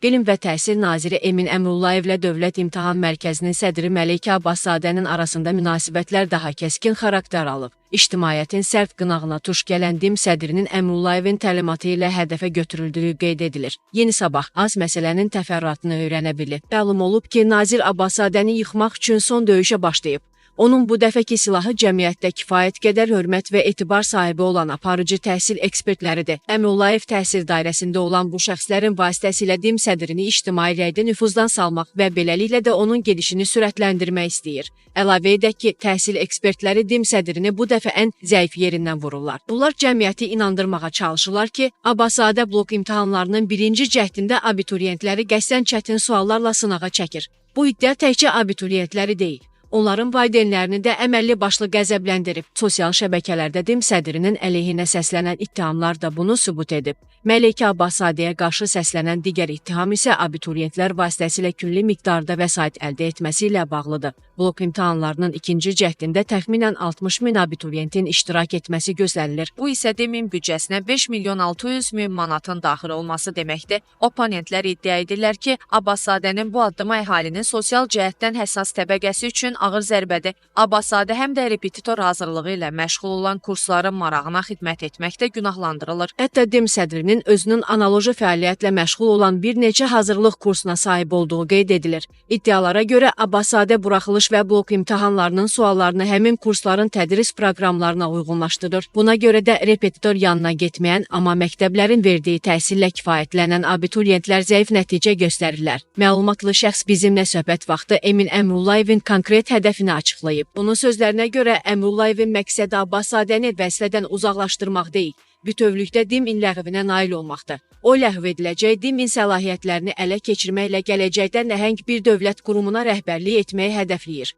Elm və Təhsil naziri Emin Əmrullayevlə Dövlət İmtahan Mərkəzinin sədri Məleykə Abbaszadənin arasında münasibətlər daha kəskin xarakter alıb. İctimaiyyətin sərt qınağına tuş gələn DİM sədrinin Əmrullayevin təlimatı ilə hədəfə götürüldüyü qeyd edilir. Yeni Sabah az məsələnin təfərrüatını öyrənə bilib. Məlum olub ki, nazir Abbaszadəni yıxmaq üçün son döyüşə başlayıb. Onun bu dəfəki silahı cəmiyyətdə kifayət qədər hörmət və etibar sahibi olan aparıcı təhsil ekspertləridir. Əmrullayev təhsil dairəsində olan bu şəxslərin vasitəsilə DİM sədrini ictimai rəydə nüfuzdan salmaq və beləliklə də onun gedişini sürətləndirmək istəyir. Əlavə edək ki, təhsil ekspertləri DİM sədrini bu dəfə ən zəif yerindən vururlar. Bunlar cəmiyyəti inandırmağa çalışırlar ki, Abbaszadə blok imtahanlarının birinci cəhdində abituriyentləri qəsdən çətin suallarla sınağa çəkir. Bu iddia təkcə abituriyentləri deyil. Onların valideynlərini də əməlli başlı qəzəbləndirib. Sosial şəbəkələrdə DİM sədrinin əleyhinə səslənən ittihamlar da bunu sübut edib. Məleykə Abbaszadəyə qarşı səslənən digər ittiham isə abituriyentlər vasitəsilə külli miqdarda vəsait əldə etməsi ilə bağlıdır. Blok imtahanlarının ikinci cəhdində təxminən 60 min abituriyentin iştirak etməsi gözlənilir. Bu isə DİM-in büdcəsinə 5 milyon 600 min manatın daxil olması deməkdir. Oponentlər iddia edirlər ki, Abbaszadənin bu addımı əhalinin sosial cəhətdən həssas təbəqəsi üçün ağır zərbədir. Abbaszadə həm də repetitor hazırlığı ilə məşğul olan kursların marağına xidmət etməkdə günahlandırılır. Hətta DİM sədrinin özünün analoji fəaliyyətlə məşğul olan bir neçə hazırlıq kursuna sahib olduğu qeyd edilir. İddialara görə Abbaszzadə buraxılış və blok imtahanlarının suallarını həmin kursların tədris proqramlarına uyğunlaşdırır. Buna görə də repetitor yanına getməyən, amma məktəblərin verdiyi təhsillə kifayətlənən abituriyentlər zəif nəticə göstərirlər. Məlumatlı şəxs bizimlə söhbət vaxtı Emin Əmrullayevin konkret hədəfini açıqlayıb. Onun sözlərinə görə Əmrullayevin məqsədi Abbaszadəni vəzifədən uzaqlaşdırmaq deyil, bütövlükdə DİM-in ləğvinə nail olmaqdır. O ləğv ediləcək DİM-in səlahiyyətlərini ələ keçirməklə gələcəkdə nəhəng bir dövlət qurumuna rəhbərlik etməyi hədəfləyir.